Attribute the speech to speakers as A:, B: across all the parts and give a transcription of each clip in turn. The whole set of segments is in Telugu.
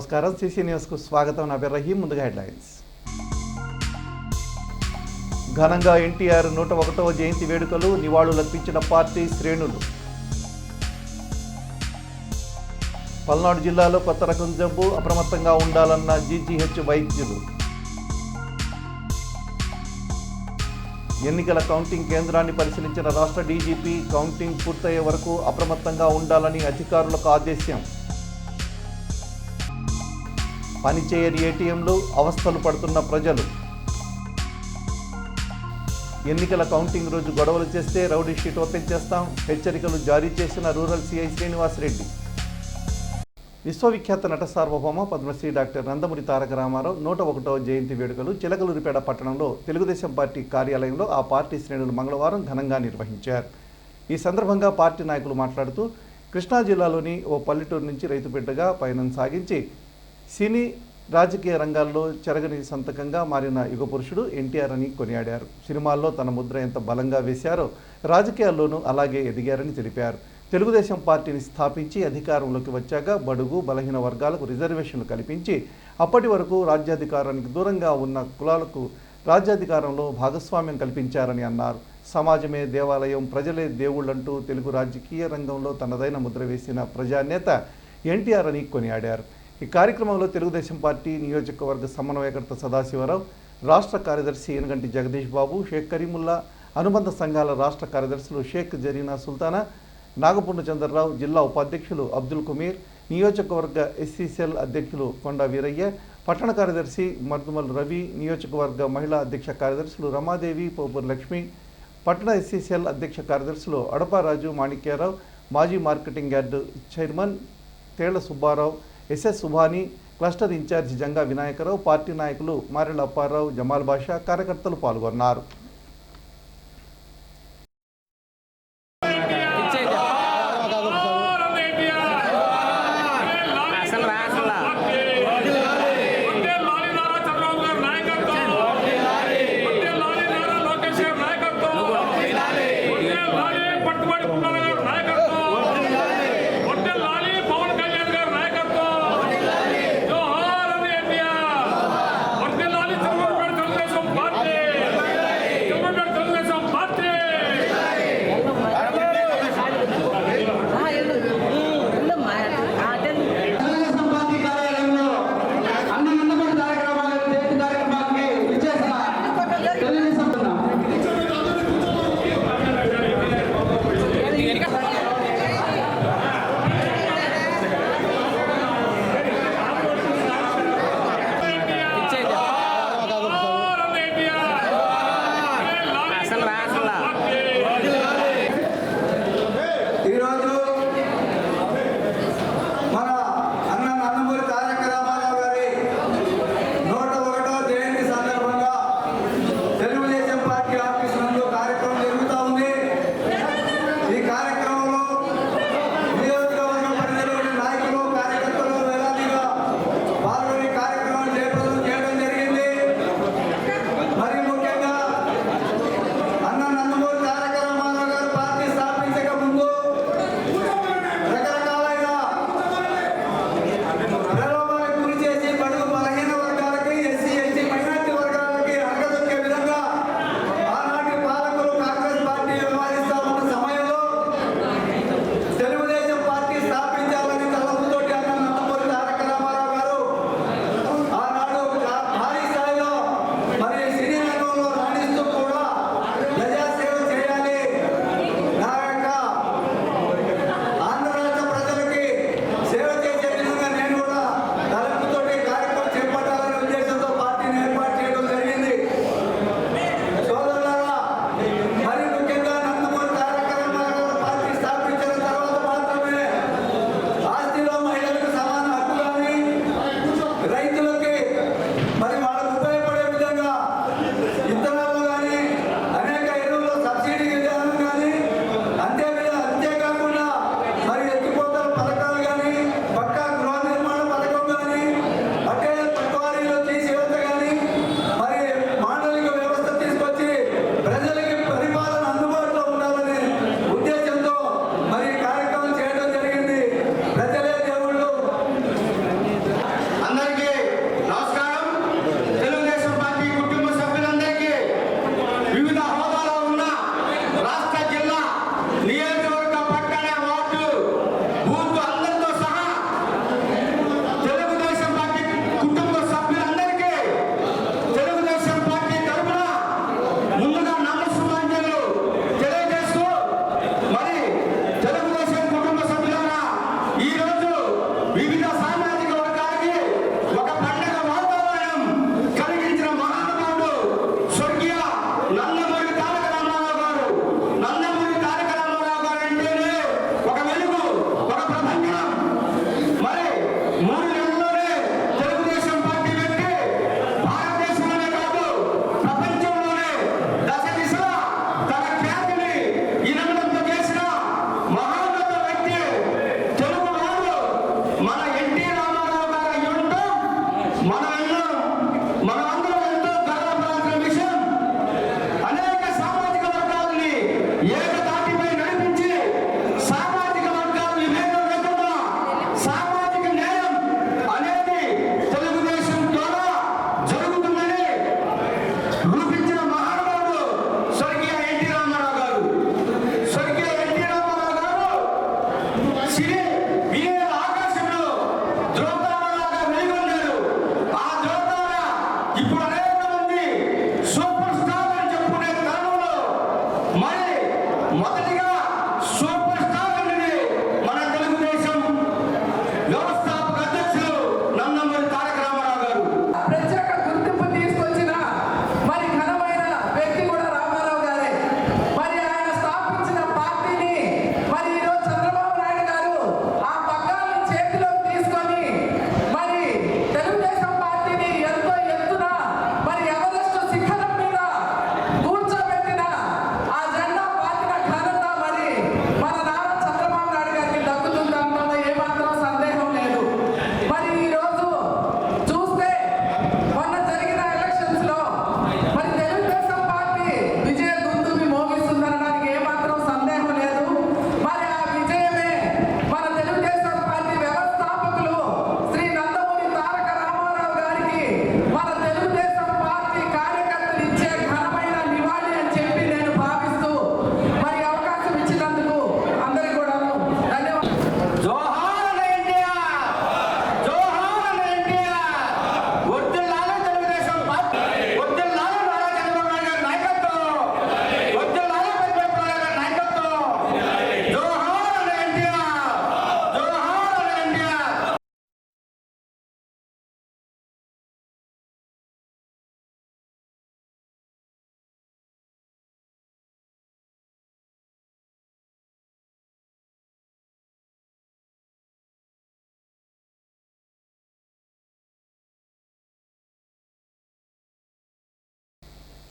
A: నమస్కారం. సిసి న్యూస్కు స్వాగతం. నా పేరు రహీం. ముందుగా హెడ్లైన్స్. ఘనంగా ఎన్టీఆర్ 101వ జయంతి వేడుకలు, నివాళులర్పించిన పార్టీ శ్రేణులు. పల్నాడు జిల్లాలో కొత్త రకం జబ్బు, అప్రమత్తంగా ఉండాలన్న జీజీహెచ్ వైద్యులు. ఎన్నికల కౌంటింగ్ కేంద్రాన్ని పరిశీలించిన రాష్ట్ర డీజీపీ కౌంటింగ్ పూర్తయ్యే వరకు అప్రమత్తంగా ఉండాలని అధికారులకు ఆదేశం. పనిచేయని ఏటీఎంలు, అవస్థలు పడుతున్న ప్రజలు. ఎన్నికల కౌంటింగ్ రోజు గొడవలు చేస్తే రౌడీ షీట్ ఓపెన్ చేస్తాం, హెచ్చరికలు జారీ చేసిన రూరల్ సిఐ శ్రీనివాసరెడ్డి. విశ్వవిఖ్యాత నట సార్వభౌమ పద్మశ్రీ డాక్టర్ నందమూరి తారక రామారావు 101వ జయంతి వేడుకలు చిలకలూరిపేట పట్టణంలో తెలుగుదేశం పార్టీ కార్యాలయంలో ఆ పార్టీ శ్రేణులు మంగళవారం ఘనంగా నిర్వహించారు. ఈ సందర్భంగా పార్టీ నాయకులు మాట్లాడుతూ, కృష్ణా జిల్లాలోని ఓ పల్లెటూరు నుంచి రైతు బిడ్డగా పయనం సాగించి సినీ రాజకీయ రంగాల్లో చెరగని సంతకంగా మారిన యుగ పురుషుడు ఎన్టీఆర్ అని కొనియాడారు. సినిమాల్లో తన ముద్ర ఎంత బలంగా వేశారో రాజకీయాల్లోనూ అలాగే ఎదిగారని తెలిపారు. తెలుగుదేశం పార్టీని స్థాపించి అధికారంలోకి వచ్చాక బడుగు బలహీన వర్గాలకు రిజర్వేషన్లు కల్పించి అప్పటి వరకు రాజ్యాధికారానికి దూరంగా ఉన్న కులాలకు రాజ్యాధికారంలో భాగస్వామ్యం కల్పించారని అన్నారు. సమాజమే దేవాలయం, ప్రజలే దేవుళ్ళంటూ తెలుగు రాజకీయ రంగంలో తనదైన ముద్ర వేసిన ప్రజానేత ఎన్టీఆర్ అని కొనియాడారు. ఈ కార్యక్రమంలో తెలుగుదేశం పార్టీ నియోజకవర్గ సమన్వయకర్త సదాశివరావు, రాష్ట్ర కార్యదర్శి ఎనగంటి జగదీష్ బాబు, షేక్ కరీముల్లా, అనుబంధ సంఘాల రాష్ట్ర కార్యదర్శులు షేక్ జరీనా సుల్తానా, నాగపూర్ణ చంద్రరావు, జిల్లా ఉపాధ్యక్షులు అబ్దుల్ కుమీర్, నియోజకవర్గ ఎస్సీసీఎల్ అధ్యక్షులు కొండా వీరయ్య, పట్టణ కార్యదర్శి మర్దుమల్ రవి, నియోజకవర్గ మహిళా అధ్యక్ష కార్యదర్శులు రమాదేవి, పోపూర్ లక్ష్మి, పట్టణ ఎస్సీసీఎల్ అధ్యక్ష కార్యదర్శులు అడపారాజు, మాణిక్యారావు, మాజీ marketing yard chairman Thella Subbarao, SS Subhani, cluster incharge Janga Vinayakarao, party నాయకులు మారెళ్ళ అప్పారావు, జమాల్ బాషా, కార్యకర్తలు పాల్గొన్నారు.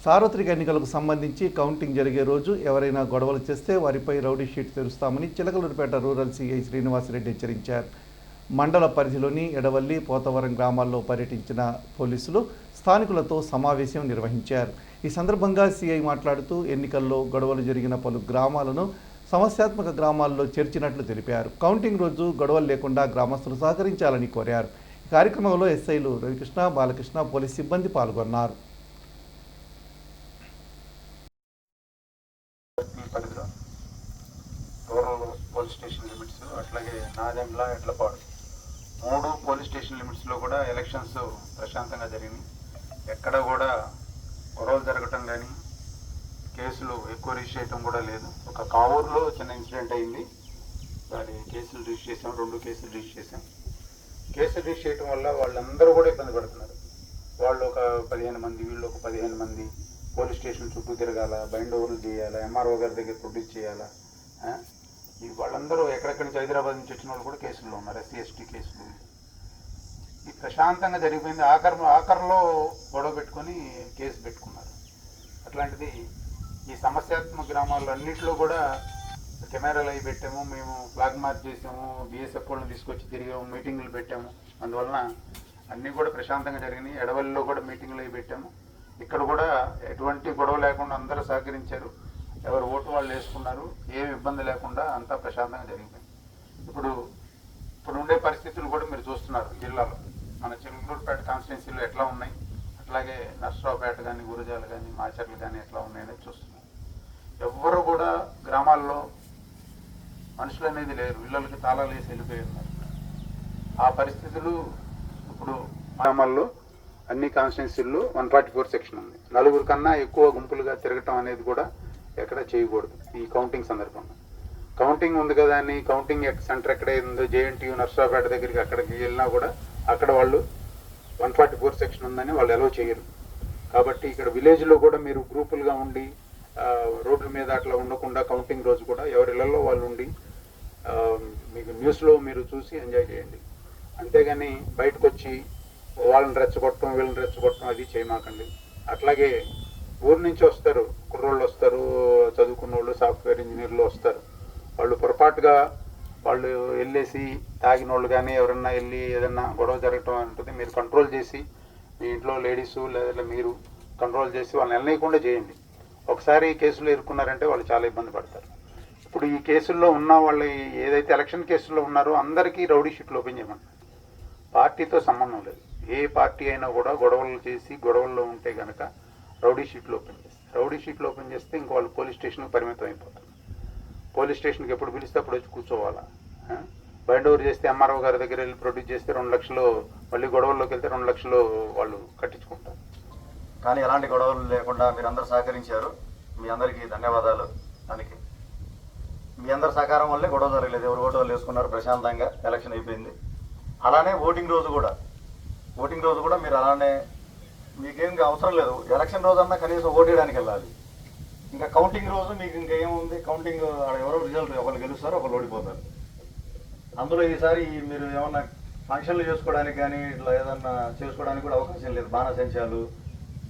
A: సార్వత్రిక ఎన్నికలకు సంబంధించి కౌంటింగ్ జరిగే రోజు ఎవరైనా గొడవలు చేస్తే వారిపై రౌడీ షీట్ తెరుస్తామని చిలకలూరిపేట రూరల్ సిఐ శ్రీనివాసరెడ్డి హెచ్చరించారు. మండల పరిధిలోని ఎడవల్లి, పోతవరం గ్రామాల్లో పర్యటించిన పోలీసులు స్థానికులతో సమావేశం నిర్వహించారు. ఈ సందర్భంగా సిఐ మాట్లాడుతూ ఎన్నికల్లో గొడవలు జరిగిన పలు గ్రామాలను సమస్యాత్మక గ్రామాల్లో చేర్చినట్లు తెలిపారు. కౌంటింగ్ రోజు గొడవలు లేకుండా గ్రామస్తులు సహకరించాలని కోరారు. ఈ కార్యక్రమంలో ఎస్ఐలు రవికృష్ణ, బాలకృష్ణ, పోలీస్ సిబ్బంది పాల్గొన్నారు.
B: పోలీస్ స్టేషన్ లిమిట్స్ అట్లాగే నాదెండ్ల, ఎడ్లపాడు 3 పోలీస్ స్టేషన్ లిమిట్స్లో కూడా ఎలక్షన్స్ ప్రశాంతంగా జరిగినాయి. ఎక్కడ కూడా గొడవలు జరగటం కానీ కేసులు ఎక్కువ రిజిస్టర్ చేయటం కూడా లేదు. ఒక కావూరులో చిన్న ఇన్సిడెంట్ అయింది, దాని కేసులు రిజిస్టర్ చేసాం, 2 కేసులు రిజిస్టర్ చేసాం. కేసులు రిజిస్టర్ చేయడం వల్ల వాళ్ళందరూ కూడా ఇబ్బంది పడుతున్నారు. వాళ్ళు ఒక 15 మంది, వీళ్ళు ఒక 15 మంది పోలీస్ స్టేషన్ చుట్టూ తిరగాల, బైండ్ ఓవర్లు చేయాలా, ఎంఆర్ఓ గారి దగ్గర ప్రొడ్యూస్ చేయాలా. వాళ్ళందరూ ఎక్కడెక్కడి నుంచి హైదరాబాద్ నుంచి వచ్చిన వాళ్ళు కూడా కేసుల్లో ఉన్నారు, ఎస్సీ ఎస్టీ కేసులు. ఈ ప్రశాంతంగా జరిగిపోయింది. ఆఖరిలో గొడవ పెట్టుకొని కేసు పెట్టుకున్నారు. అట్లాంటిది ఈ సమస్యాత్మక గ్రామాల్లో అన్నింటిలో కూడా కెమెరాలు అవి పెట్టాము, మేము ఫ్లాగ్ మార్చ్ చేసాము, బిఎస్ఎఫ్ వాళ్ళని తీసుకొచ్చి తిరిగాము, మీటింగులు పెట్టాము. అందువలన అన్నీ కూడా ప్రశాంతంగా జరిగినాయి. ఎడవల్లిలో కూడా మీటింగులు అవి పెట్టాము. ఇక్కడ కూడా ఎటువంటి గొడవ లేకుండా అందరూ సహకరించారు. ఎవరు ఓటు వాళ్ళు వేసుకున్నారు, ఏమి ఇబ్బంది లేకుండా అంతా ప్రశాంతంగా జరిగిపోయింది. ఇప్పుడు ఉండే పరిస్థితులు కూడా మీరు చూస్తున్నారు. జిల్లాలో మన చిలకలూరిపేట కాన్స్టిట్యున్సీలో ఎట్లా ఉన్నాయి, అట్లాగే నర్సరావుపేట కానీ, గురజాలు కానీ, మాచర్లు కానీ ఎట్లా ఉన్నాయనేది చూస్తున్నారు. ఎవ్వరు కూడా గ్రామాల్లో మనుషులు అనేది లేరు, ఇళ్ళకి తాళాలు వేసి వెళ్ళిపోయి ఉన్నారు. ఆ పరిస్థితులు ఇప్పుడు గ్రామాల్లో అన్ని కాన్స్టిట్యున్సీల్లో 144 సెక్షన్ ఉంది. 4 కన్నా ఎక్కువ గుంపులుగా తిరగటం అనేది కూడా ఎక్కడ చేయకూడదు. ఈ కౌంటింగ్ సందర్భంగా కౌంటింగ్ ఉంది కదా అని కౌంటింగ్ సెంటర్ ఎక్కడ ఉందో జేఎన్టీయూ నర్సరావుపేట దగ్గరికి అక్కడికి వెళ్ళినా కూడా అక్కడ వాళ్ళు 144 సెక్షన్ ఉందని వాళ్ళు అలౌ చేయరు. కాబట్టి ఇక్కడ విలేజ్లో కూడా మీరు గ్రూపులుగా ఉండి రోడ్ల మీద అట్లా ఉండకుండా కౌంటింగ్ రోజు కూడా ఎవరి ఇళ్లలో వాళ్ళు ఉండి మీకు న్యూస్లో మీరు చూసి ఎంజాయ్ చేయండి. అంతేగాని బయటకు వచ్చి వాళ్ళని రెచ్చగొట్టడం, వీళ్ళని రెచ్చగొట్టడం అది చేయమాకండి. అట్లాగే ఊరు నుంచి వస్తారు, కుర్రోళ్ళు వస్తారు, చదువుకున్న వాళ్ళు, సాఫ్ట్వేర్ ఇంజనీర్లు వస్తారు. వాళ్ళు పొరపాటుగా వాళ్ళు వెళ్ళేసి తాగిన వాళ్ళు కానీ ఎవరన్నా వెళ్ళి ఏదన్నా గొడవ జరగటం అంటుంది. మీరు కంట్రోల్ చేసి మీ ఇంట్లో లేడీసు లేదా మీరు కంట్రోల్ చేసి వాళ్ళని వెళ్ళనీయకుండా చేయండి. ఒకసారి కేసులో ఇరుక్కున్నారంటే వాళ్ళు చాలా ఇబ్బంది పడతారు. ఇప్పుడు ఈ కేసుల్లో ఉన్న వాళ్ళు ఏదైతే ఎలక్షన్ కేసుల్లో ఉన్నారో అందరికీ రౌడీ షీట్లు ఓపెన్ చేయమంటారు. పార్టీతో సంబంధం లేదు. ఏ పార్టీ అయినా కూడా గొడవలు చేసి గొడవల్లో ఉంటే కనుక రౌడీ షీట్లు ఓపెన్ చేస్తారు. రౌడీ షీట్లు ఓపెన్ చేస్తే ఇంక వాళ్ళు పోలీస్ స్టేషన్కి పరిమితం అయిపోతారు. పోలీస్ స్టేషన్కి ఎప్పుడు పిలిస్తే అప్పుడు వచ్చి కూర్చోవాలా. బైండ్ ఓవర్ చేస్తే ఎంఆర్ఓ గారి దగ్గర వెళ్ళి ప్రొడ్యూస్ చేస్తే 2 లక్షలు, మళ్ళీ గొడవల్లోకి వెళ్తే 2 లక్షలు వాళ్ళు కట్టించుకుంటారు.
C: కానీ ఎలాంటి గొడవలు లేకుండా మీరందరూ సహకరించారు. మీ అందరికీ ధన్యవాదాలు. దానికి మీ అందరి సహకారం వల్లే గొడవ జరగలేదు. ఎవరు ఓటు వాళ్ళు వేసుకున్నారు, ప్రశాంతంగా ఎలక్షన్ అయిపోయింది. అలానే ఓటింగ్ రోజు కూడా మీరు అలానే మీకేం అవసరం లేదు. ఎలక్షన్ రోజన్నా కనీసం ఓటు వేయడానికి వెళ్ళాలి. ఇంకా కౌంటింగ్ రోజు మీకు ఇంకా ఏముంది, కౌంటింగ్ ఎవరో రిజల్ట్ ఒకళ్ళు గెలుస్తారు, ఒకళ్ళు ఓడిపోతారు. అందులో ఈసారి మీరు ఏమన్నా ఫంక్షన్లు చేసుకోవడానికి కానీ ఇట్లా ఏదన్నా చేసుకోవడానికి కూడా అవకాశం లేదు. బాణసంచాలు,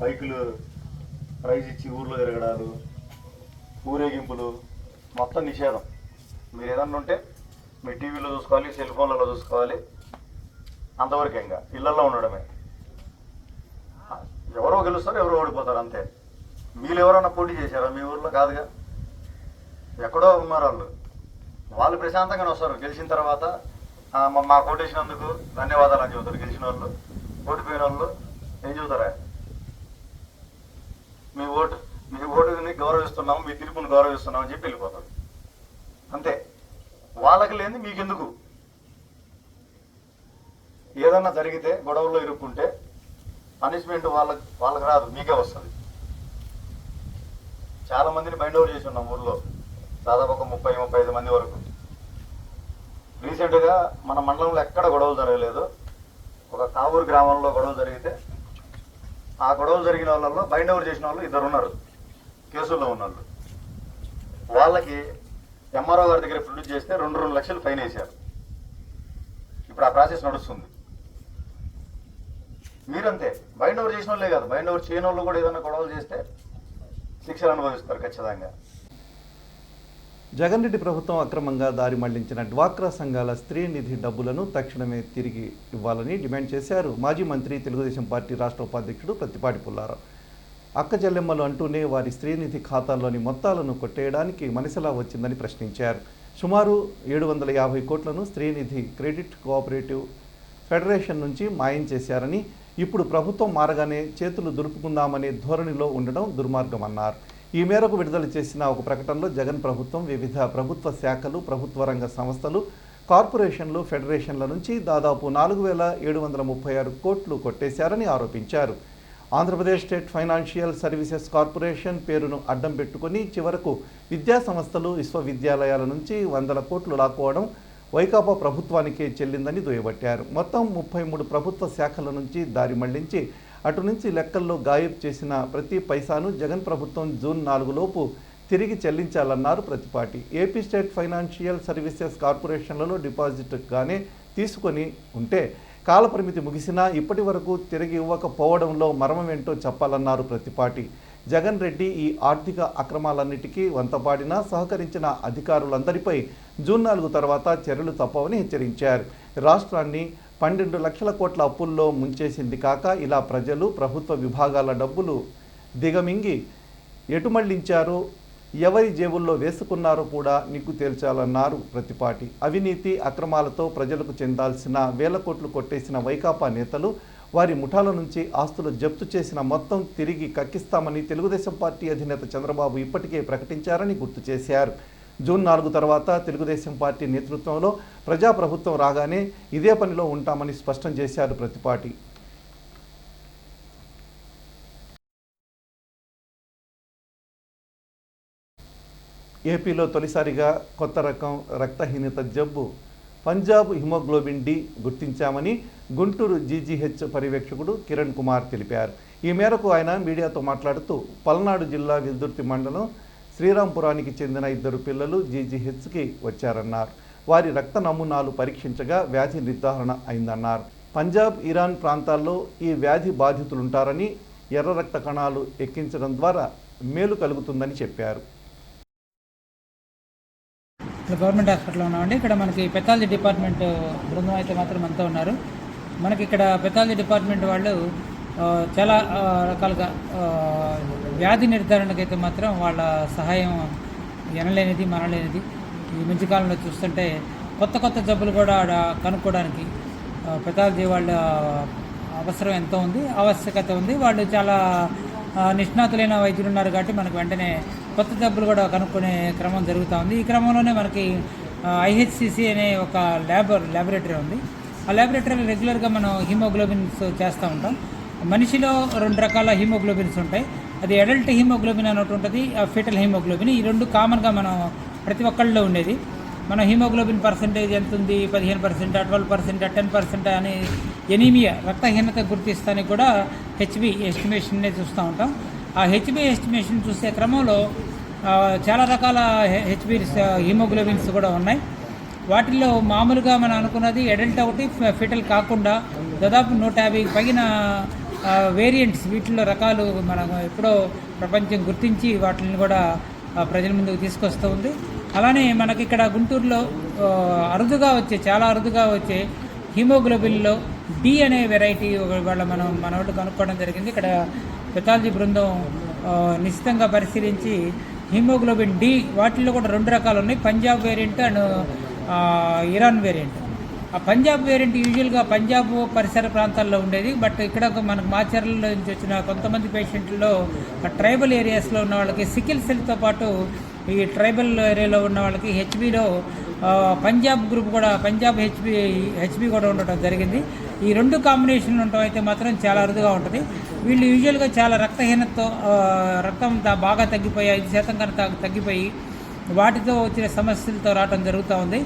C: బైకులు ప్రైజ్ ఇచ్చి ఊర్లో తిరగడాలు, ఊరేగింపులు మొత్తం నిషేధం. మీరు ఏదన్నా ఉంటే మీ టీవీలో చూసుకోవాలి, సెల్ ఫోన్లలో చూసుకోవాలి. అంతవరకు ఇంకా ఇళ్లలో ఉండడమే. ఎవరో గెలుస్తారు, ఎవరో ఓడిపోతారు, అంతే. మీరు ఎవరన్నా పోటీ చేశారా? మీ ఊర్లో కాదుగా, ఎక్కడో ఉన్నారు వాళ్ళు ప్రశాంతంగానే వస్తారు. గెలిచిన తర్వాత మా ఓటేసినందుకు ధన్యవాదాలు అని చెబుతారు. గెలిచిన వాళ్ళు, ఓడిపోయిన వాళ్ళు ఏం చెబుతారా? మీ ఓటుని గౌరవిస్తున్నాము, మీ తీర్పుని గౌరవిస్తున్నాం అని చెప్పి వెళ్ళిపోతారు, అంతే. వాళ్ళకి లేని మీకెందుకు? ఏదన్నా జరిగితే గొడవల్లో ఇరుక్కుంటే పనిష్మెంట్ వాళ్ళకి రాదు, మీకే వస్తుంది. చాలా మందిని బైండ్ ఓవర్ చేసి ఉన్నాం ఊర్లో, దాదాపు ఒక 30-35 మంది వరకు. రీసెంట్గా మన మండలంలో ఎక్కడ గొడవలు జరగలేదు. ఒక కావూరు గ్రామంలో గొడవలు జరిగితే ఆ గొడవలు జరిగిన వాళ్ళలో బైండ్ ఓవర్ చేసిన వాళ్ళు 2 ఉన్నారు, కేసుల్లో ఉన్నవాళ్ళు. వాళ్ళకి ఎంఆర్ఓ గారి దగ్గర ప్రొడ్యూస్ చేస్తే 2 లక్షలు ఫైన్ వేశారు. ఇప్పుడు ఆ ప్రాసెస్ నడుస్తుంది. మీరంతే, బైండ్ ఓవర్ చేసిన వాళ్ళే కాదు, బైండ్ ఓవర్ చేయని వాళ్ళు కూడా ఏదైనా గొడవలు చేస్తే శిక్షలు అనుభవిస్తారు ఖచ్చితంగా.
A: జగన్ రెడ్డి ప్రభుత్వం అక్రమంగా దారి మళ్లించిన డ్వాక్రా సంఘాల స్త్రీ నిధి డబ్బులను తక్షణమే తిరిగి ఇవ్వాలని డిమాండ్ చేశారు మాజీ మంత్రి, తెలుగుదేశం పార్టీ రాష్ట్ర ఉపాధ్యక్షుడు ప్రత్తిపాటి పుల్లారావు. అక్క చెల్లెమ్మలు అంటూనే వారి స్త్రీ నిధి ఖాతాల్లోని మొత్తాలను కొట్టేయడానికి మనసులా వచ్చిందని ప్రశ్నించారు. సుమారు 750 కోట్లను స్త్రీనిధి క్రెడిట్ కోఆపరేటివ్ ఫెడరేషన్ నుంచి మాయం చేశారని, ఇప్పుడు ప్రభుత్వం మారగానే చేతులు దులుపుకుందామనే ధోరణిలో ఉండడం దుర్మార్గమన్నారు. ఈ మేరకు విడుదల చేసిన ఒక ప్రకటనలో జగన్ ప్రభుత్వం వివిధ ప్రభుత్వ శాఖలు, ప్రభుత్వ రంగ సంస్థలు, కార్పొరేషన్లు, ఫెడరేషన్ల నుంచి దాదాపు 4,736 కోట్లు కొట్టేశారని ఆరోపించారు. Andhra Pradesh state financial services corporation పేరును అడ్డం పెట్టుకుని చివరకు విద్యా సంస్థలు, విశ్వవిద్యాలయాల నుంచి 100 కోట్లు లాక్కోవడం వైకాపా ప్రభుత్వానికే చెల్లిందని దుయ్యబట్టారు. మొత్తం 33 ప్రభుత్వ శాఖల నుంచి దారి మళ్లించి అటు నుంచి లెక్కల్లో గాయబ్ చేసిన ప్రతి పైసాను జగన్ ప్రభుత్వం జూన్ 4 లోపు తిరిగి చెల్లించాలన్నారు Prathipati. AP state financial services కార్పొరేషన్లలో డిపాజిట్గానే తీసుకొని ఉంటే కాలపరిమితి ముగిసినా ఇప్పటి వరకు తిరిగి ఇవ్వకపోవడంలో మర్మమేంటో చెప్పాలన్నారు ప్రతిపాటి. జగన్ రెడ్డి ఈ ఆర్థిక అక్రమాలన్నిటికీ వంతపాడినా సహకరించిన అధికారులందరిపై జూన్ 4 తర్వాత చర్యలు తప్పవని హెచ్చరించారు. రాష్ట్రాన్ని 12 లక్షల కోట్ల అప్పుల్లో ముంచేసింది కాక ఇలా ప్రజలు, ప్రభుత్వ విభాగాల డబ్బులు దిగమింగి ఎటు మళ్లించారో, ఎవరి జేబుల్లో వేసుకున్నారో కూడా నిగ్గు తేల్చాలన్నారు ప్రతిపాటి. అవినీతి అక్రమాలతో ప్రజలకు చెందాల్సిన వేల కోట్లు కొట్టేసిన వైకాపా నేతలు, వారి ముఠాల నుంచి ఆస్తులు జప్తు చేసిన మొత్తం తిరిగి కక్కిస్తామని తెలుగుదేశం పార్టీ అధినేత చంద్రబాబు ఇప్పటికే ప్రకటించారని గుర్తు చేశారు. జూన్ 4 తర్వాత తెలుగుదేశం పార్టీ నేతృత్వంలో ప్రజాప్రభుత్వం రాగానే ఇదే పనిలో ఉంటామని స్పష్టం చేశారు ప్రతిపాటి. ఏపీలో తొలిసారిగా కొత్త రకం రక్తహీనత జబ్బు పంజాబ్ హిమోగ్లోబిన్ డి గుర్తించామని గుంటూరు జీజీహెచ్ పర్యవేక్షకుడు కిరణ్ కుమార్ తెలిపారు. ఈ మేరకు ఆయన మీడియాతో మాట్లాడుతూ పల్నాడు జిల్లా వెల్దుర్తి మండలం శ్రీరాంపురానికి చెందిన 2 పిల్లలు జీజీహెచ్కి వచ్చారన్నారు. వారి రక్త నమూనాలు పరీక్షించగా వ్యాధి నిర్ధారణ అయిందన్నారు. పంజాబ్, ఇరాన్ ప్రాంతాల్లో ఈ వ్యాధి బాధితులుంటారని, ఎర్ర రక్త కణాలు ఎక్కించడం ద్వారా మేలు కలుగుతుందని చెప్పారు.
D: గవర్నమెంట్ హాస్పిటల్లో ఉన్నామండి. ఇక్కడ మనకి పెథాలజీ డిపార్ట్మెంట్ బృందం అయితే మాత్రం అంతా ఉన్నారు. మనకి ఇక్కడ పెథాలజీ డిపార్ట్మెంట్ వాళ్ళు చాలా రకాలుగా వ్యాధి నిర్ధారణకైతే మాత్రం వాళ్ళ సహాయం ఎనలేనిది, మనలేనిది. ఈ మధ్యకాలంలో చూస్తుంటే కొత్త జబ్బులు కూడా కనుక్కోవడానికి పెథాలజీ వాళ్ళ అవసరం ఎంతో ఉంది, ఆవశ్యకత ఉంది. వాళ్ళు చాలా నిష్ణాతులైన వైద్యులు ఉన్నారు కాబట్టి మనకు వెంటనే కొత్త జబ్బులు కూడా కనుక్కునే క్రమం జరుగుతూ ఉంది. ఈ క్రమంలోనే మనకి ఐహెచ్సిసి అనే ఒక ల్యాబొరేటరీ ఉంది. ఆ ల్యాబొరేటరీలో రెగ్యులర్గా మనం హీమోగ్లోబిన్స్ చేస్తూ ఉంటాం. మనిషిలో 2 రకాల హీమోగ్లోబిన్స్ ఉంటాయి. అది అడల్ట్ హీమోగ్లోబిన్ అని ఒకటి ఉంటుంది, ఫీటల్ హీమోగ్లోబిన్. ఈ 2 కామన్గా మనం ప్రతి ఒక్కళ్ళలో ఉండేది. మన హీమోగ్లోబిన్ పర్సంటేజ్ ఎంత ఉంది, 15%, 12%, 10% అని ఎనీమియా రక్తహీనత గుర్తిస్తానికి కూడా హెచ్బి ఎస్టిమేషన్నే చూస్తూ ఉంటాం. ఆ హెచ్బి ఎస్టిమేషన్ చూసే క్రమంలో చాలా రకాల హెచ్బి హీమోగ్లోబిన్స్ కూడా ఉన్నాయి. వాటిల్లో మామూలుగా మనం అనుకున్నది అడల్ట్ ఒకటి, ఫిటల్ కాకుండా దాదాపు 150 పైన వేరియంట్స్, వీటిల్లో రకాలు మనం ఎప్పుడో ప్రపంచం గుర్తించి వాటిని కూడా ప్రజల ముందుకు తీసుకొస్తూ ఉంది. అలానే మనకి ఇక్కడ గుంటూరులో చాలా అరుదుగా వచ్చే హీమోగ్లోబిన్లో డి అనే వెరైటీ మన వాళ్ళు కనుక్కోవడం జరిగింది. ఇక్కడ పెథాలజీ బృందం నిశ్చితంగా పరిశీలించి హీమోగ్లోబిన్ డి వాటిల్లో కూడా 2 రకాలు ఉన్నాయి, Punjab variant and Iran variant. ఆ పంజాబ్ వేరియంట్ యూజువల్గా పంజాబ్ పరిసర ప్రాంతాల్లో ఉండేది. బట్ ఇక్కడ మనకు మాచర్ల నుంచి వచ్చిన కొంతమంది పేషెంట్లలో ట్రైబల్ ఏరియాస్లో ఉన్న వాళ్ళకి సికిల్ సెల్తో పాటు ఈ ట్రైబల్ ఏరియాలో ఉన్న వాళ్ళకి హెచ్బిలో పంజాబ్ గ్రూప్ కూడా, పంజాబ్ హెచ్బి కూడా ఉండటం జరిగింది. ఈ 2 కాంబినేషన్లు ఉండటం అయితే మాత్రం చాలా అరుదుగా ఉంటుంది. వీళ్ళు యూజువల్గా చాలా రక్తహీనతతో రక్తం బాగా తగ్గిపోయి 5% కన్నా తగ్గిపోయి వాటితో వచ్చిన సమస్యలతో రావడం జరుగుతూ ఉంది.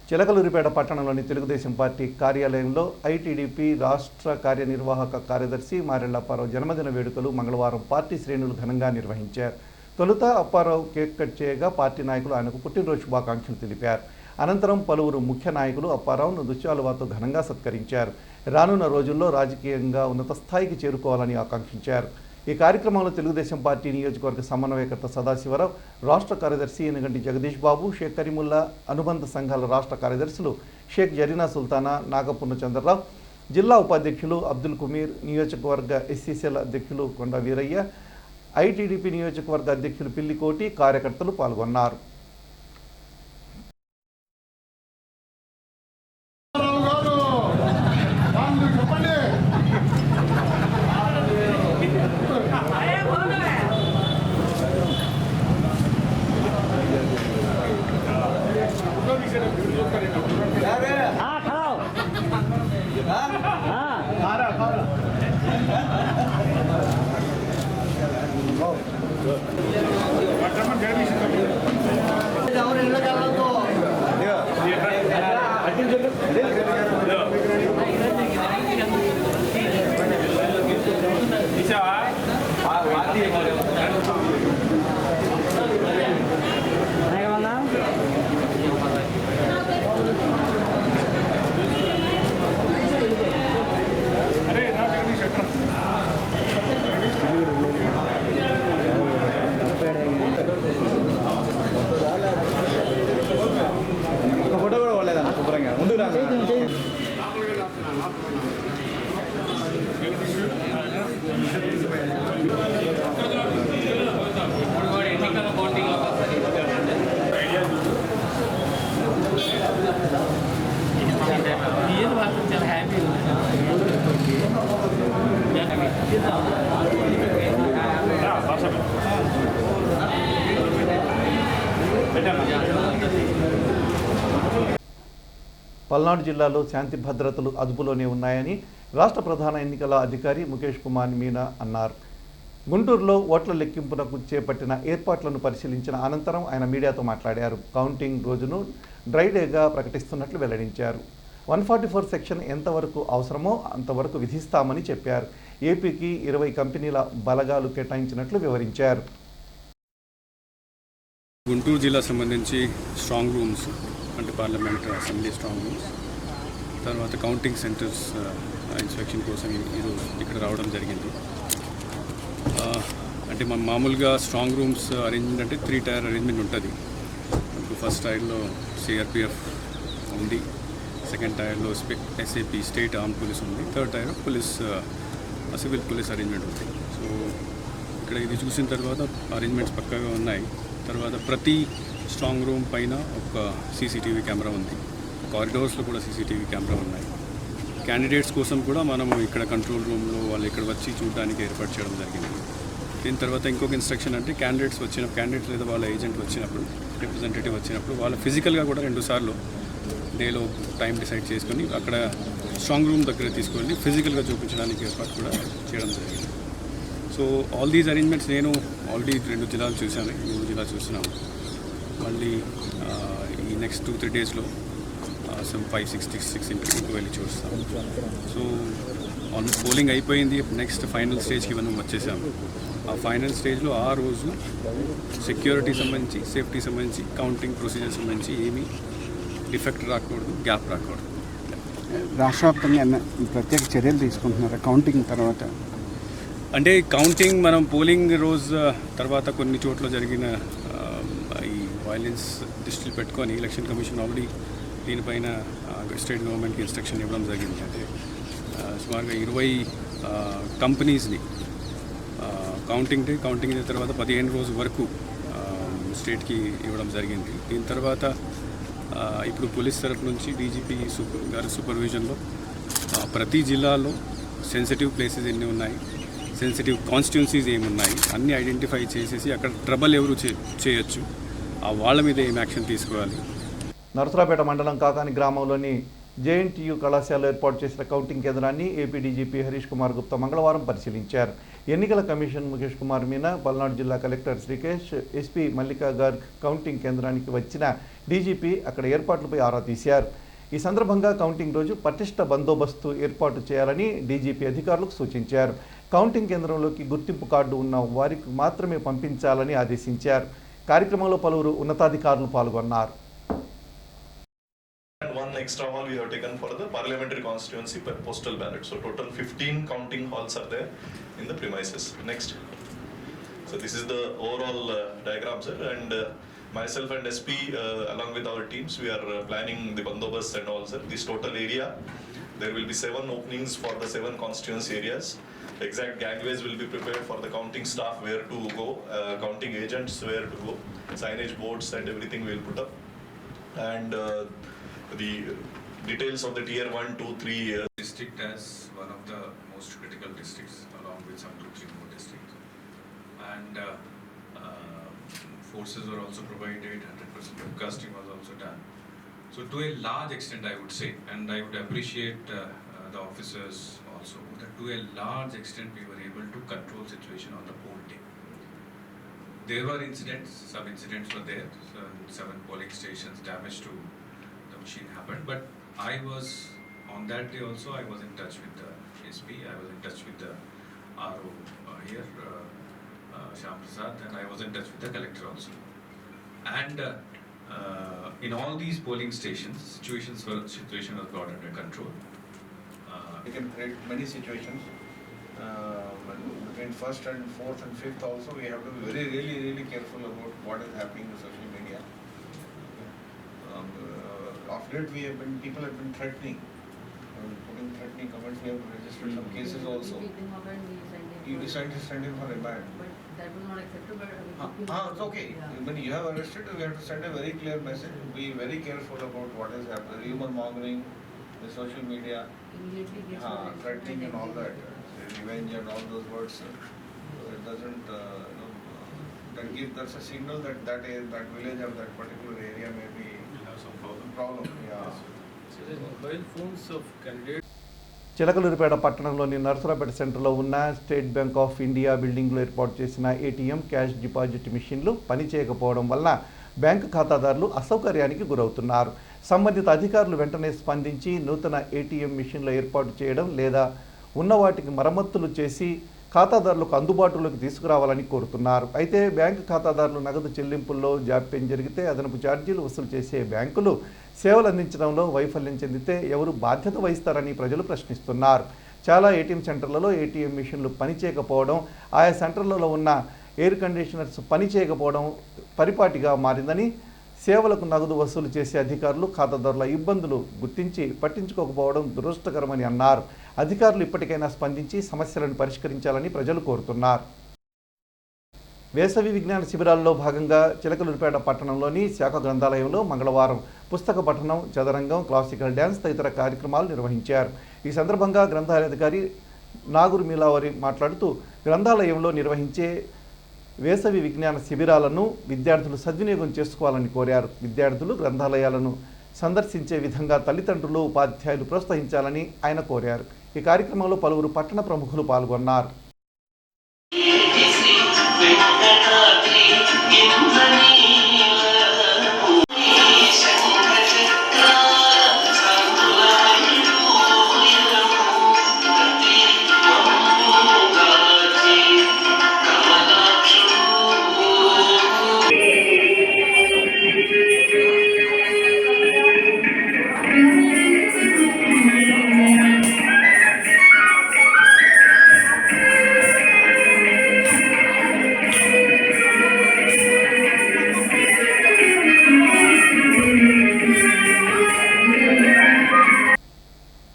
A: చిలకలూరిపేట పట్టణంలోని తెలుగుదేశం పార్టీ కార్యాలయంలో ఐటీడీపీ రాష్ట్ర కార్యనిర్వాహక కార్యదర్శి మారెళ్ల అప్పారావు జన్మదిన వేడుకలు మంగళవారం పార్టీ శ్రేణులు ఘనంగా నిర్వహించారు. తొలుత అప్పారావు కేక్ కట్ చేయగా పార్టీ నాయకులు ఆయనకు పుట్టినరోజు శుభాకాంక్షలు తెలిపారు. అనంతరం పలువురు ముఖ్య నాయకులు అప్పారావును దుశ్శాలువాతో ఘనంగా సత్కరించారు. రానున్న రోజుల్లో రాజకీయంగా ఉన్నత స్థాయికి చేరుకోవాలని ఆకాంక్షించారు. ఈ కార్యక్రమంలో తెలుగుదేశం పార్టీ నియోజకవర్గ సమన్వయకర్త సదాశివరావు, రాష్ట్ర కార్యదర్శి ఎనగంటి జగదీష్ బాబు, షేక్ కరీముల్లా, అనుబంధ సంఘాల రాష్ట్ర కార్యదర్శులు షేక్ జరీనా సుల్తానా, నాగపూర్ణ చంద్రరావు, జిల్లా ఉపాధ్యక్షులు అబ్దుల్ కుమీర్, నియోజకవర్గ ఎస్సీసీల అధ్యక్షులు కొండ వీరయ్య, ఐటీడీపీ నియోజకవర్గ అధ్యక్షులు పిల్లికోటి, కార్యకర్తలు పాల్గొన్నారు. పల్నాడు జిల్లాలో శాంతి భద్రతలు అదుపులోనే ఉన్నాయని రాష్ట్ర ప్రధాన ఎన్నికల అధికారి ముఖేష్ కుమార్ మీనా అన్నారు. గుంటూరులో ఓట్ల లెక్కింపునకు చేపట్టిన ఏర్పాట్లను పరిశీలించిన అనంతరం ఆయన మీడియాతో మాట్లాడారు. కౌంటింగ్ రోజును డ్రై డేగా ప్రకటిస్తున్నట్లు వెల్లడించారు. 144 సెక్షన్ ఎంతవరకు అవసరమో అంతవరకు విధిస్తామని చెప్పారు. ఏపీకి 20 కంపెనీల బలగాలు కేటాయించినట్లు వివరించారు.
E: గుంటూరు జిల్లా సంబంధించి స్ట్రాంగ్ రూమ్స్ అంటే పార్లమెంట్, అసెంబ్లీ స్ట్రాంగ్ రూమ్స్, తర్వాత కౌంటింగ్ సెంటర్స్ ఇన్స్పెక్షన్ కోసం ఈరోజు ఇక్కడ రావడం జరిగింది. అంటే మన మామూలుగా స్ట్రాంగ్ రూమ్స్ అరేంజ్మెంట్ అంటే 3 టైర్ అరేంజ్మెంట్ ఉంటుంది. ఇప్పుడు ఫస్ట్ టైర్లో సిఆర్పిఎఫ్ ఉంది, సెకండ్ టైర్లో ఎస్ఏపి స్టేట్ ఆర్మ్ పోలీస్ ఉంది, third tier police civil police arrangement ఉంది. సో ఇక్కడ ఇది చూసిన తర్వాత అరేంజ్మెంట్స్ పక్కాగా ఉన్నాయి. తర్వాత ప్రతి స్ట్రాంగ్ రూమ్ పైన ఒక సీసీటీవీ కెమెరా ఉంది, కారిడోర్స్లో కూడా సీసీటీవీ కెమెరా ఉన్నాయి. క్యాండిడేట్స్ కోసం కూడా మనము ఇక్కడ కంట్రోల్ రూమ్లో వాళ్ళు ఇక్కడ వచ్చి చూడడానికి ఏర్పాటు చేయడం జరిగింది. దీని తర్వాత ఇంకొక ఇన్స్ట్రక్షన్ అంటే క్యాండిడేట్స్ లేదా వాళ్ళ ఏజెంట్ వచ్చినప్పుడు రిప్రజెంటేటివ్ వచ్చినప్పుడు వాళ్ళు ఫిజికల్గా కూడా 2 సార్లు డేలో టైం డిసైడ్ చేసుకొని అక్కడ స్ట్రాంగ్ రూమ్ దగ్గర తీసుకొని ఫిజికల్గా చూపించడానికి ఏర్పాటు కూడా చేయడం జరిగింది. సో ఆల్ దీస్ అరేంజ్మెంట్స్ నేను ఆల్రెడీ 2 జిల్లాలు చూశాను, 3 జిల్లాలు చూస్తున్నాము. మళ్ళీ ఈ నెక్స్ట్ 2-3 డేస్లో సమ్ 5-6 ఇంటికి వెళ్ళి చూస్తాం. సో ఆల్మోస్ట్ పోలింగ్ అయిపోయింది. నెక్స్ట్ ఫైనల్ స్టేజ్కి మనం వచ్చేసాము. ఆ ఫైనల్ స్టేజ్లో ఆ రోజు సెక్యూరిటీ సంబంధించి, సేఫ్టీ సంబంధించి, కౌంటింగ్ ప్రొసీజర్ సంబంధించి ఏమీ డిఫెక్ట్ రాకూడదు, గ్యాప్ రాకూడదు.
F: రాష్ట్ర వ్యాప్తంగా ప్రత్యేక చర్యలు తీసుకుంటున్నారు కౌంటింగ్ తర్వాత?
E: అంటే కౌంటింగ్ మనం పోలింగ్ రోజు తర్వాత కొన్ని చోట్ల జరిగిన ఈ వైలెన్స్ దృష్టిలో పెట్టుకొని ఎలక్షన్ కమిషన్ ఆల్రెడీ దీనిపైన స్టేట్ గవర్నమెంట్కి ఇన్స్ట్రక్షన్ ఇవ్వడం జరిగింది. అంటే సుమారుగా 20 కంపెనీస్ని కౌంటింగ్ అయిన తర్వాత 15 రోజు వరకు స్టేట్కి ఇవ్వడం జరిగింది. దీని తర్వాత ఇప్పుడు పోలీస్ తరఫు నుంచి డీజీపీ గారి సూపర్విజన్లో ప్రతి జిల్లాలో సెన్సిటివ్ ప్లేసెస్ ఎన్ని ఉన్నాయి, సెన్సిటివ్ కాన్స్టిట్యున్సీస్ ఏమున్నాయి అన్నీ ఐడెంటిఫై చేసేసి అక్కడ ట్రబుల్ ఎవరు చేయొచ్చు, వాళ్ళ మీద ఏం యాక్షన్ తీసుకోవాలి.
A: నరసరావుపేట మండలం కాకాని గ్రామంలోని జేఎన్టీయూ కళాశాలలో ఏర్పాటు చేసిన కౌంటింగ్ కేంద్రాన్ని ఏపీ డీజీపీ హరీష్ కుమార్ గుప్తా మంగళవారం పరిశీలించారు. ఎన్నికల కమిషన్ ముఖేష్ కుమార్ మీనా, పల్నాడు జిల్లా collector Srikesh, SP Mallika Garg counting కేంద్రానికి వచ్చిన డీజీపీ అక్కడ ఏర్పాట్లపై ఆరా తీశారు. ఈ సందర్భంగా కౌంటింగ్ రోజు పటిష్ట బందోబస్తు ఏర్పాటు చేయాలని డీజీపీ అధికారులకు సూచించారు. కౌంటింగ్ కేంద్రంలోకి గుర్తింపు కార్డు ఉన్న వారికి మాత్రమే పంపించాలని ఆదేశించారు. కార్యక్రమంలో పలువురు ఉన్నతాధికారులు పాల్గొన్నారు.
G: One extra hall we have taken for the parliamentary constituency postal ballot. So total 15 counting halls are there in the premises. Next. So this is the overall diagram, sir, and myself and SP along with our teams, we are planning the bandobast and all, sir. This total area, there will be 7 openings for the 7 constituency areas. Exact gangways will be prepared for the counting staff where to go, counting agents where to go, signage boards and everything we will put up. And the details of the tier 1, 2, 3
H: district as one of the most critical districts along with some 2-3 more districts, and forces were also provided, 100% broadcasting was also done. So to a large extent I would say, and I would appreciate the officers also, that to a large extent we were able to control situation on the poll day. There were incidents, some incidents were there, 7 polling stations damage to the machine happened, but I was on that day also, I was in touch with the SP, I was in touch with the RO here, Shyam Prasad, and I was in touch with the collector also. And in all these polling stations, situation was brought under control.
I: We can create many situations. Between 1st and 4th and 5th also, we have to be really careful about what is happening in social media. Of late, people have been threatening, putting threatening comments. We have registered some cases also. We sent him for remand.
J: But that was not acceptable.
I: It's okay.
J: Yeah.
I: When you have arrested, we have to send a very clear message. Be very careful about what is happening. Rumor mongering, the social media,
J: Immediately gets
I: threatening and all that, revenge and all those words. So it doesn't, that's a signal that that village or that particular area may be
H: Some
I: problem. Yeah.
H: So the mobile phones of candidates.
A: Chilakaluripet పట్టణంలోని నరసరావుపేట సెంటర్లో ఉన్న స్టేట్ బ్యాంక్ ఆఫ్ ఇండియా బిల్డింగ్లో ఏర్పాటు చేసిన ఏటీఎం క్యాష్ డిపాజిట్ మిషన్లు పనిచేయకపోవడం వలన బ్యాంకు ఖాతాదారులు అసౌకర్యానికి గురవుతున్నారు. సంబంధిత అధికారులు వెంటనే స్పందించి నూతన ఏటీఎం మిషన్లు ఏర్పాటు చేయడం లేదా ఉన్న వాటికి మరమ్మతులు చేసి ఖాతాదారులకు అందుబాటులోకి తీసుకురావాలని కోరుతున్నారు. అయితే బ్యాంకు ఖాతాదారులు నగదు చెల్లింపుల్లో జాప్యం జరిగితే అదనపు ఛార్జీలు వసూలు చేసే బ్యాంకులు సేవలు అందించడంలో వైఫల్యం చెందితే ఎవరు బాధ్యత వహిస్తారని ప్రజలు ప్రశ్నిస్తున్నారు. చాలా ఏటీఎం సెంటర్లలో ఏటీఎం మిషన్లు పనిచేయకపోవడం, ఆయా సెంటర్లలో ఉన్న ఎయిర్ కండిషనర్స్ పనిచేయకపోవడం పరిపాటిగా మారిందని, సేవలకు నగదు వసూలు చేసే అధికారులు ఖాతాదారుల ఇబ్బందులు గుర్తించి పట్టించుకోకపోవడం దురదృష్టకరమని అన్నారు. అధికారులు ఇప్పటికైనా స్పందించి సమస్యలను పరిష్కరించాలని ప్రజలు కోరుతున్నారు. వేసవి విజ్ఞాన శిబిరాల్లో భాగంగా చిలకలూరిపేట పట్టణంలోని శాఖ గ్రంథాలయంలో మంగళవారం పుస్తక పఠనం, చదరంగం, క్లాసికల్ డ్యాన్స్ తదితర కార్యక్రమాలు నిర్వహించారు. ఈ సందర్భంగా గ్రంథాలయాధికారి నాగూర్ మీలావరి మాట్లాడుతూ గ్రంథాలయంలో నిర్వహించే వేసవి విజ్ఞాన శిబిరాలను విద్యార్థులు సద్వినియోగం చేసుకోవాలని కోరారు. విద్యార్థులు గ్రంథాలయాలను సందర్శించే విధంగా తల్లిదండ్రులు, ఉపాధ్యాయులు ప్రోత్సహించాలని ఆయన కోరారు. ఈ కార్యక్రమంలో పలువురు పట్టణ ప్రముఖులు పాల్గొన్నారు.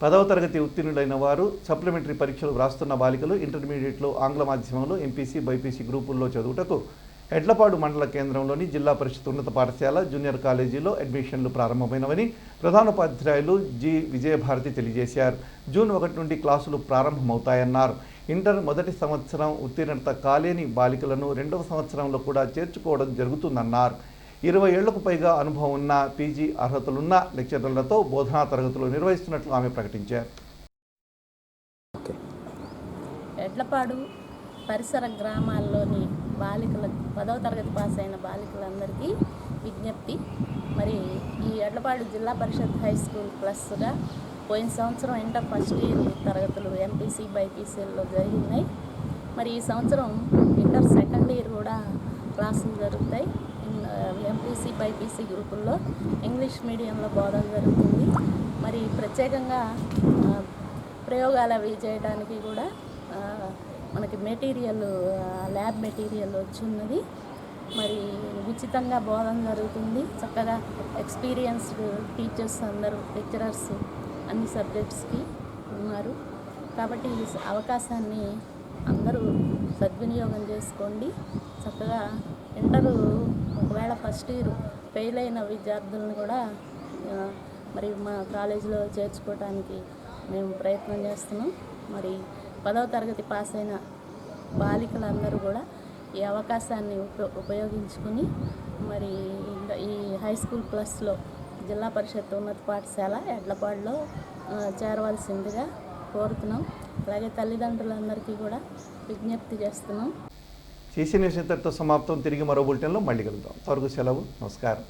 A: పదవ తరగతి ఉత్తీర్ణులైన వారు, సప్లిమెంటరీ పరీక్షలు వ్రాస్తున్న బాలికలు, ఇంటర్మీడియట్లో ఆంగ్ల మాధ్యమంలో ఎంపీసీ, బైపీసీ గ్రూపుల్లో చదువుటకు ఎడ్లపాడు మండల కేంద్రంలోని జిల్లా పరిషత్ ఉన్నత పాఠశాల, జూనియర్ కాలేజీలో అడ్మిషన్లు ప్రారంభమైనవని ప్రధానోపాధ్యాయులు జి విజయభారతి తెలియజేశారు. జూన్ 1 నుండి క్లాసులు ప్రారంభమవుతాయన్నారు. ఇంటర్ మొదటి సంవత్సరం ఉత్తీర్ణత కాలేని బాలికలను 2వ సంవత్సరంలో కూడా చేర్చుకోవడం జరుగుతుందన్నారు. 20 ఏళ్లకు పైగా అనుభవం ఉన్న పీజీ అర్హతలున్న లెక్చరర్లతో బోధనా తరగతులు నిర్వహిస్తున్నట్లు ఆమె ప్రకటించారు.
K: ఎడ్లపాడు పరిసర గ్రామాల్లోని బాలికల 10వ తరగతి పాస్ అయిన బాలికలందరికీ విజ్ఞప్తి. మరి ఈ ఎడ్లపాడు జిల్లా పరిషత్ హై స్కూల్ ప్లస్గా పోయిన సంవత్సరం ఇంటర్ ఫస్ట్ ఇయర్ తరగతులు ఎంపీసీ, బైపీసీల్లో జరిగినాయి. మరి ఈ సంవత్సరం ఇంటర్ సెకండ్ ఇయర్ కూడా క్లాసులు జరుగుతాయి. ఎంపీసీ, బైపీసీ గ్రూపుల్లో ఇంగ్లీష్ మీడియంలో బోధన జరుగుతుంది. మరి ప్రత్యేకంగా ప్రయోగాలు అవి చేయడానికి కూడా మనకి మెటీరియల్, ల్యాబ్ మెటీరియల్ వచ్చిన్నది. మరి ఉచితంగా బోధన జరుగుతుంది. చక్కగా ఎక్స్పీరియన్స్డ్ టీచర్స్ అందరూ, లెక్చరర్స్ అన్ని సబ్జెక్ట్స్కి ఉన్నారు. కాబట్టి ఈ అవకాశాన్ని అందరూ సద్వినియోగం చేసుకోండి. చక్కగా ఇంటరు ఒకవేళ ఫస్ట్ ఇయర్ ఫెయిల్ అయిన విద్యార్థులను కూడా మరి మా కాలేజీలో చేర్చుకోవడానికి మేము ప్రయత్నం చేస్తున్నాం. మరి 10వ తరగతి పాస్ అయిన బాలికలందరూ కూడా ఈ అవకాశాన్ని ఉపయోగించుకుని మరి ఈ హై స్కూల్ ప్లస్లో జిల్లా పరిషత్ ఉన్నత పాఠశాల ఎడ్లపాడులో చేరవలసిందిగా కోరుతున్నాం. అలాగే తల్లిదండ్రులందరికీ కూడా విజ్ఞప్తి చేస్తున్నాం.
A: CC న్యూస్ ఇంతటితో సమాప్తం. తిరిగి మరో బులెటిన్లో మళ్ళీ కలుద్దాం. త్వరగా సెలవు. నమస్కారం.